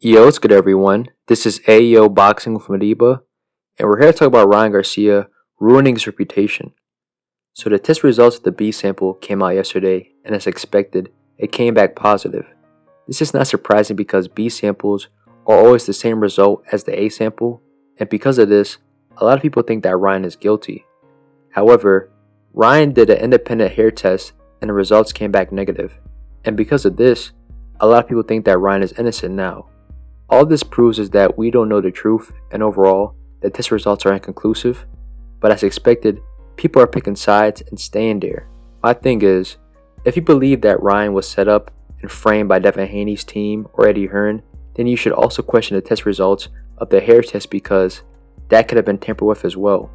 Yo, what's good, everyone? This is Ayo Boxing with Madiba, and we're here to talk about Ryan Garcia ruining his reputation. So, the test results of the B sample came out yesterday, and as expected, it came back positive. This is not surprising because B samples are always the same result as the A sample, and because of this, a lot of people think that Ryan is guilty. However, Ryan did an independent hair test, and the results came back negative, and because of this, a lot of people think that Ryan is innocent now. All this proves is that we don't know the truth, and overall, the test results are inconclusive, but as expected, people are picking sides and staying there. My thing is, if you believe that Ryan was set up and framed by Devin Haney's team or Eddie Hearn, then you should also question the test results of the hair test because that could have been tampered with as well.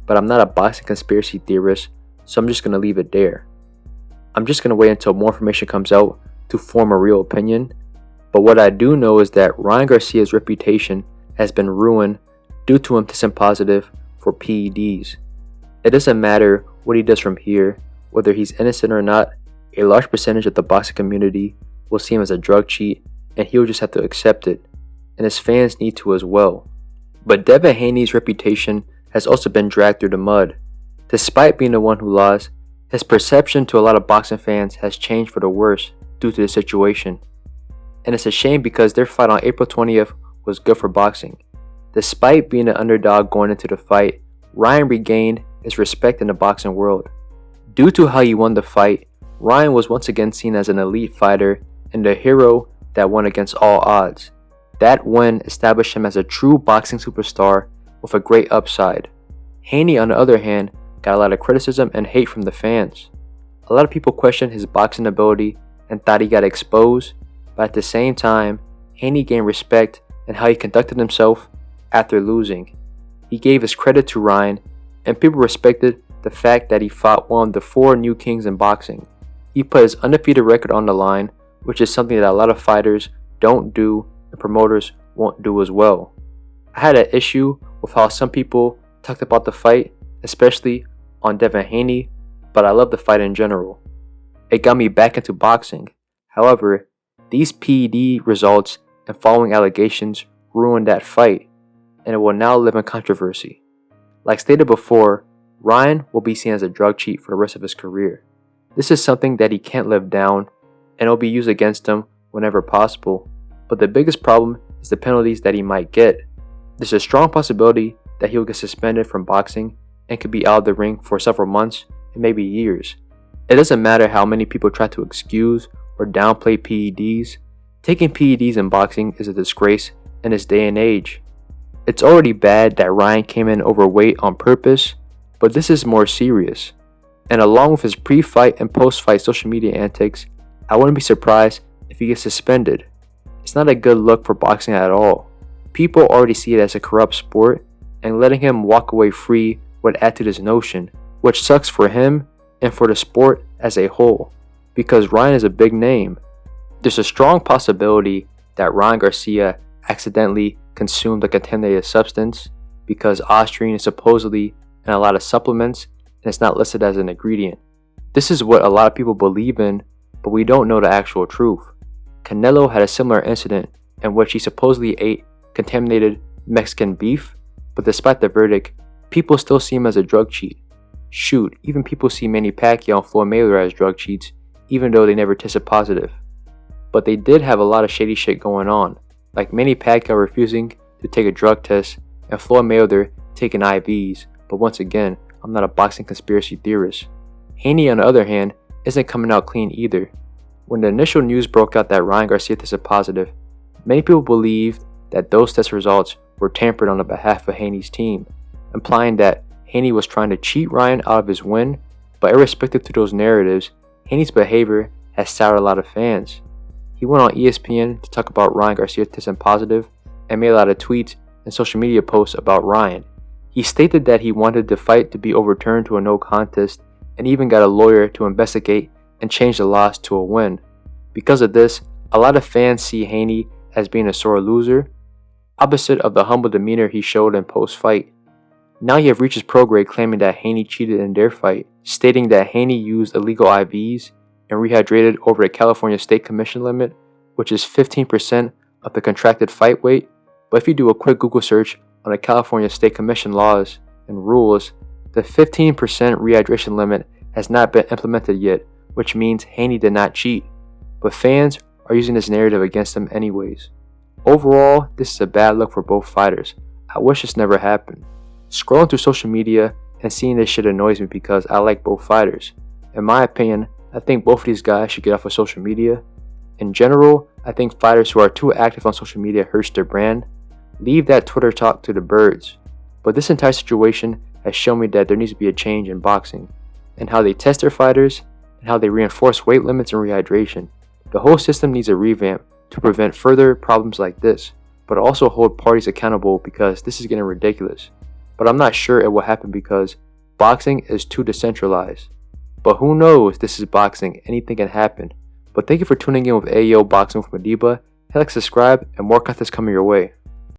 But I'm not a boxing conspiracy theorist, so I'm just going to leave it there. I'm just going to wait until more information comes out to form a real opinion. But what I do know is that Ryan Garcia's reputation has been ruined due to him testing positive for PEDs. It doesn't matter what he does from here, whether he's innocent or not, a large percentage of the boxing community will see him as a drug cheat and he'll just have to accept it, and his fans need to as well. But Devin Haney's reputation has also been dragged through the mud. Despite being the one who lost, his perception to a lot of boxing fans has changed for the worse due to the situation. And it's a shame because their fight on April 20th was good for boxing. Despite being an underdog going into the fight, Ryan regained his respect in the boxing world. Due to how he won the fight, Ryan was once again seen as an elite fighter and the hero that won against all odds. That win established him as a true boxing superstar with a great upside. Haney, on the other hand, got a lot of criticism and hate from the fans. A lot of people questioned his boxing ability and thought he got exposed, but at the same time, Haney gained respect in how he conducted himself after losing. He gave his credit to Ryan, and people respected the fact that he fought one of the 4 new kings in boxing. He put his undefeated record on the line, which is something that a lot of fighters don't do and promoters won't do as well. I had an issue with how some people talked about the fight, especially on Devin Haney, but I love the fight in general. It got me back into boxing. However, these PED results and following allegations ruined that fight, and it will now live in controversy. Like stated before, Ryan will be seen as a drug cheat for the rest of his career. This is something that he can't live down, and it will be used against him whenever possible. But the biggest problem is the penalties that he might get. There's a strong possibility that he will get suspended from boxing and could be out of the ring for several months and maybe years. It doesn't matter how many people try to excuse or downplay PEDs. Taking PEDs in boxing is a disgrace in this day and age. It's already bad that Ryan came in overweight on purpose, but this is more serious. And along with his pre-fight and post-fight social media antics, I wouldn't be surprised if he gets suspended. It's not a good look for boxing at all. People already see it as a corrupt sport, and letting him walk away free would add to this notion, which sucks for him and for the sport as a whole, because Ryan is a big name. There's a strong possibility that Ryan Garcia accidentally consumed a contaminated substance because ostarine is supposedly in a lot of supplements and it's not listed as an ingredient. This is what a lot of people believe in, but we don't know the actual truth. Canelo had a similar incident in which he supposedly ate contaminated Mexican beef, but despite the verdict, people still see him as a drug cheat. Shoot, even people see Manny Pacquiao and Floyd Mayweather as drug cheats, even though they never tested positive. But they did have a lot of shady shit going on, like Manny Pacquiao refusing to take a drug test and Floyd Mayweather taking IVs, but once again, I'm not a boxing conspiracy theorist. Haney, on the other hand, isn't coming out clean either. When the initial news broke out that Ryan Garcia tested positive, many people believed that those test results were tampered on the behalf of Haney's team, implying that Haney was trying to cheat Ryan out of his win, but irrespective to those narratives, Haney's behavior has soured a lot of fans. He went on ESPN to talk about Ryan Garcia testing positive and made a lot of tweets and social media posts about Ryan. He stated that he wanted the fight to be overturned to a no contest and even got a lawyer to investigate and change the loss to a win. Because of this, a lot of fans see Haney as being a sore loser, opposite of the humble demeanor he showed in post-fight. Now you have reached his pro grade claiming that Haney cheated in their fight, stating that Haney used illegal IVs and rehydrated over the California State Commission limit, which is 15% of the contracted fight weight, but if you do a quick Google search on the California State Commission laws and rules, the 15% rehydration limit has not been implemented yet, which means Haney did not cheat, but fans are using this narrative against him anyways. Overall, this is a bad look for both fighters. I wish this never happened. Scrolling through social media and seeing this shit annoys me because I like both fighters. In my opinion, I think both of these guys should get off of social media. In general, I think fighters who are too active on social media hurts their brand. Leave that Twitter talk to the birds. But this entire situation has shown me that there needs to be a change in boxing, and how they test their fighters, and how they reinforce weight limits and rehydration. The whole system needs a revamp to prevent further problems like this, but also hold parties accountable because this is getting ridiculous. But I'm not sure it will happen because boxing is too decentralized. But who knows, this is boxing, anything can happen. But thank you for tuning in with AEO Boxing with Madiba. Hit like, subscribe, and more content's coming your way.